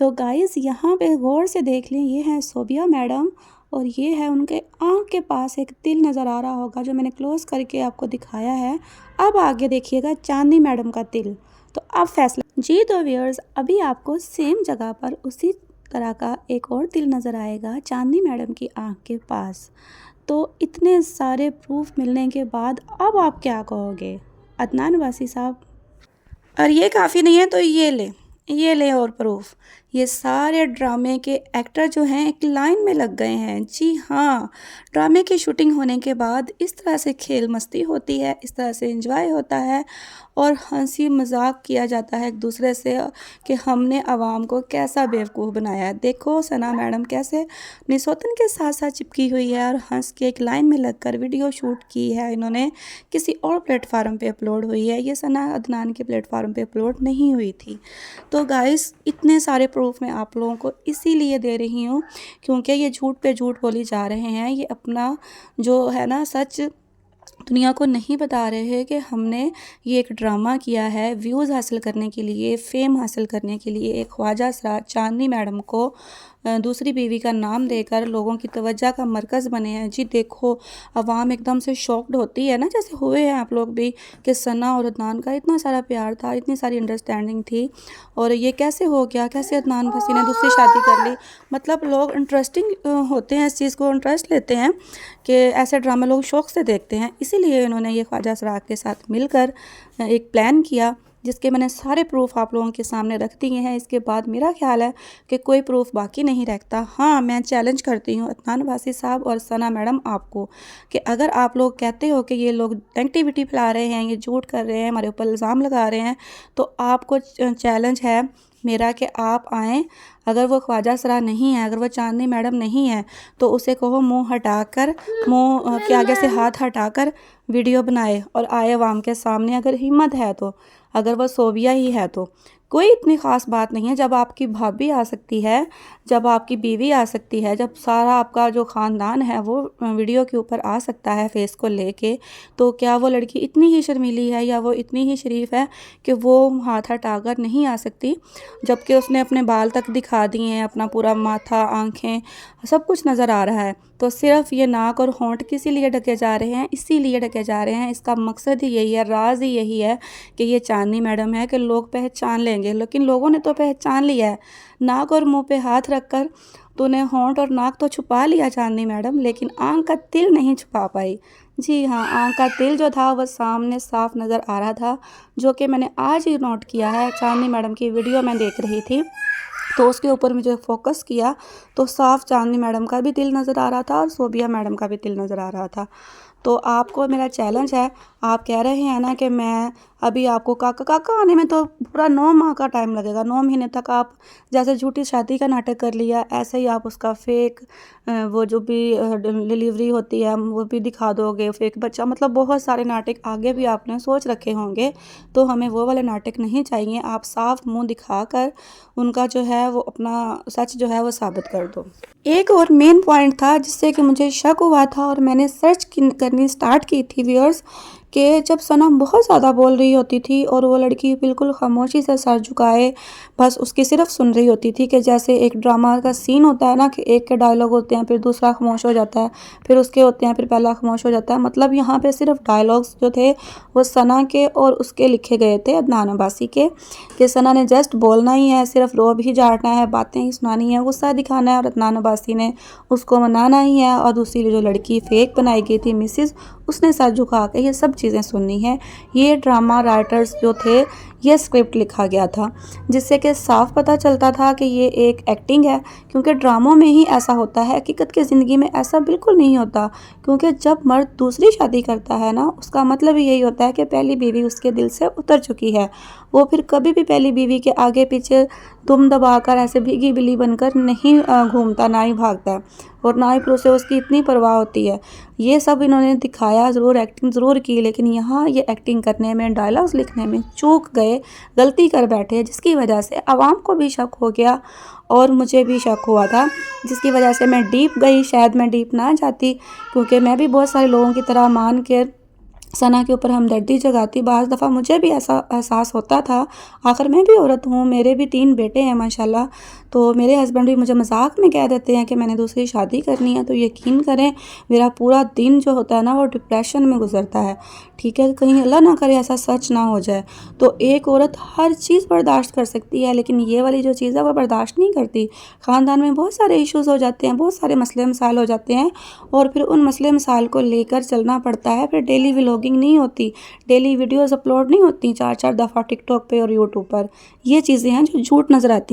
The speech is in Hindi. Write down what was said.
तो गाइस यहाँ पे गौर से देख लें, ये है सोबिया मैडम और ये है उनके आँख के पास एक तिल नज़र आ रहा होगा जो मैंने क्लोज करके आपको दिखाया है। अब आगे देखिएगा चांदनी मैडम का तिल। तो अब फैसला जी। तो व्यूअर्स अभी आपको सेम जगह पर उसी तरह का एक और तिल नज़र आएगा चांदनी मैडम की आँख के पास। तो इतने सारे प्रूफ मिलने के बाद अब आप क्या कहोगे अदनान वासी साहब? और ये काफ़ी नहीं है तो ये ले और प्रूफ। ये सारे ड्रामे के एक्टर जो हैं एक लाइन में लग गए हैं। जी हाँ, ड्रामे की शूटिंग होने के बाद इस तरह से खेल मस्ती होती है, इस तरह से एंजॉय होता है और हंसी मजाक किया जाता है एक दूसरे से कि हमने आवाम को कैसा बेवकूफ़ बनाया है। देखो सना मैडम कैसे निसोतन के साथ साथ चिपकी हुई है और हंस के एक लाइन में लगकर वीडियो शूट की है इन्होंने, किसी और प्लेटफार्म पे अपलोड हुई है। ये सना अदनान के प्लेटफार्म पे अपलोड नहीं हुई थी। तो गाइस इतने सारे प्रूफ मैं आप लोगों को इसीलिए दे रही हूँ क्योंकि ये झूठ पे झूठ बोली जा रहे हैं। ये अपना जो है ना सच दुनिया को नहीं बता रहे हैं कि हमने ये एक ड्रामा किया है व्यूज़ हासिल करने के लिए, फेम हासिल करने के लिए। एक ख्वाजा असरार चांदनी मैडम को दूसरी बीवी का नाम देकर लोगों की तवज्जो का मरकज़ बने हैं। जी देखो, अवाम एकदम से शॉक्ड होती है ना, जैसे हुए हैं आप लोग भी कि सना और अदनान का इतना सारा प्यार था, इतनी सारी अंडरस्टैंडिंग थी और ये कैसे हो गया, कैसे अदनान फसी ने दूसरी शादी कर ली। मतलब लोग इंटरेस्टिंग होते हैं, इस चीज़ को इंटरेस्ट लेते हैं कि ऐसे ड्रामा लोग शौक़ से देखते हैं। इसीलिए इन्होंने ये ख्वाजा असरार के साथ मिलकर एक प्लान किया जिसके मैंने सारे प्रूफ आप लोगों के सामने रख दिए हैं। इसके बाद मेरा ख्याल है कि कोई प्रूफ बाकी नहीं रखता। हाँ, मैं चैलेंज करती हूँ अदनान वासी साहब और सना मैडम आपको कि अगर आप लोग कहते हो कि ये लोग नेगेटिविटी फैला रहे हैं, ये झूठ कर रहे हैं, हमारे ऊपर इल्ज़ाम लगा रहे हैं, तो आपको चैलेंज है मेरा कि आप आएँ। अगर वो ख्वाजा असरार नहीं है, अगर वो चांदनी मैडम नहीं है, तो उसे कहो मुंह हटाकर, मुंह के आगे से हाथ हटाकर वीडियो बनाए और आए अवाम के सामने अगर हिम्मत है तो। अगर वो सोबिया ही है तो कोई इतनी ख़ास बात नहीं है। जब आपकी भाभी आ सकती है, जब आपकी बीवी आ सकती है, जब सारा आपका जो ख़ानदान है वो वीडियो के ऊपर आ सकता है फेस को लेके, तो क्या वो लड़की इतनी ही शर्मीली है या वो इतनी ही शरीफ है कि वो हाथ हटाकर नहीं आ सकती? जबकि उसने अपने बाल तक दिखा दिए हैं, अपना पूरा माथा, आँखें, सब कुछ नज़र आ रहा है। तो सिर्फ ये नाक और होंठ किसी लिए ढके जा रहे हैं, इसीलिए ढके जा रहे हैं। इसका मकसद ही यही है, राज ही यही है कि ये चांदनी मैडम है कि लोग पहचान लेंगे। लेकिन लोगों ने तो पहचान लिया है। नाक और मुंह पे हाथ रखकर तूने होंठ और नाक तो छुपा लिया चांदनी मैडम, लेकिन आँख का तिल नहीं छुपा पाई। जी हाँ, आँख का तिल जो था वह सामने साफ नज़र आ रहा था, जो कि मैंने आज ही नोट किया है। चांदनी मैडम की वीडियो मैं देख रही थी तो उसके ऊपर मुझे फोकस किया तो साफ चांदनी मैडम का भी तिल नज़र आ रहा था और सोबिया मैडम का भी तिल नज़र आ रहा था। तो आपको मेरा चैलेंज है, आप कह रहे हैं ना कि मैं अभी आपको काका आने में तो पूरा 9 माह का टाइम लगेगा। 9 महीने तक आप जैसे झूठी शादी का नाटक कर लिया, ऐसे ही आप उसका फेक वो जो भी डिलीवरी होती है वो भी दिखा दोगे, फेक बच्चा। मतलब बहुत सारे नाटक आगे भी आपने सोच रखे होंगे, तो हमें वो वाले नाटक नहीं चाहिए। आप साफ मुंह दिखाकर उनका जो है वो अपना सच जो है वो साबित कर दो। एक और मेन पॉइंट था जिससे कि मुझे शक हुआ था और मैंने सर्च करनी स्टार्ट की थी व्यूअर्स, कि जब सना बहुत ज़्यादा बोल रही होती थी और वो लड़की बिल्कुल खामोशी से सर झुकाए बस उसकी सिर्फ सुन रही होती थी, कि जैसे एक ड्रामा का सीन होता है ना कि एक के डायलॉग होते हैं फिर दूसरा खामोश हो जाता है, फिर उसके होते हैं फिर पहला खामोश हो जाता है। मतलब यहाँ पे सिर्फ डायलॉग्स जो थे वो सना के और उसके लिखे गए थे अदनान अब्बासी के, कि सना ने जस्ट बोलना ही है, सिर्फ रोब ही झाड़ना है, बातें ही सुनानी है, गुस्सा दिखाना है और अदनान अब्बासी ने उसको मनाना ही है। और दूसरी जो लड़की फेक बनाई गई थी मिसिस, उसने सर झुका के ये सब चीज़ें सुननी है। ये ड्रामा राइटर्स जो थे, ये स्क्रिप्ट लिखा गया था जिससे कि साफ पता चलता था कि ये एक एक्टिंग है, क्योंकि ड्रामों में ही ऐसा होता है, हकीकत की ज़िंदगी में ऐसा बिल्कुल नहीं होता। क्योंकि जब मर्द दूसरी शादी करता है ना, उसका मतलब ही यही होता है कि पहली बीवी उसके दिल से उतर चुकी है। वो फिर कभी भी पहली बीवी के आगे पीछे दुम दबाकर ऐसे भीगी बिल्ली बनकर नहीं घूमता, ना ही भागता है और ना ही फिर उसे उसकी इतनी परवाह होती है। ये सब इन्होंने दिखाया ज़रूर, एक्टिंग ज़रूर की, लेकिन यहाँ ये एक्टिंग करने में, डायलॉग्स लिखने में चूक गए, गलती कर बैठे, जिसकी वजह से आवाम को भी शक हो गया और मुझे भी शक हुआ था, जिसकी वजह से मैं डीप गई। शायद मैं डीप ना जाती, क्योंकि मैं भी बहुत सारे लोगों की तरह मान के सना के ऊपर हमदर्दी जगाती। बाज़ दफ़ा मुझे भी ऐसा एहसास होता था, आखिर मैं भी औरत हूँ, मेरे भी 3 बेटे हैं माशाल्लाह। तो मेरे हस्बैंड भी मुझे मज़ाक में कह देते हैं कि मैंने दूसरी शादी करनी है, तो यकीन करें मेरा पूरा दिन जो होता है ना वो डिप्रेशन में गुज़रता है। ठीक है, कहीं अल्लाह ना करे ऐसा सच ना हो जाए। तो एक औरत हर चीज़ बर्दाश्त कर सकती है, लेकिन ये वाली जो चीज़ है वो बर्दाश्त नहीं करती। ख़ानदान में बहुत सारे इश्यूज़ हो जाते हैं, बहुत सारे मसले मसाइल हो जाते हैं और फिर उन मसले मसाइल को लेकर चलना पड़ता है। फिर डेली व्लॉगिंग नहीं होती, डेली वीडियोज़ अपलोड नहीं होती 4-4 दफ़ा टिकटॉक पे और यूट्यूब पर। ये चीज़ें हैं जो झूठ नज़र आती हैं।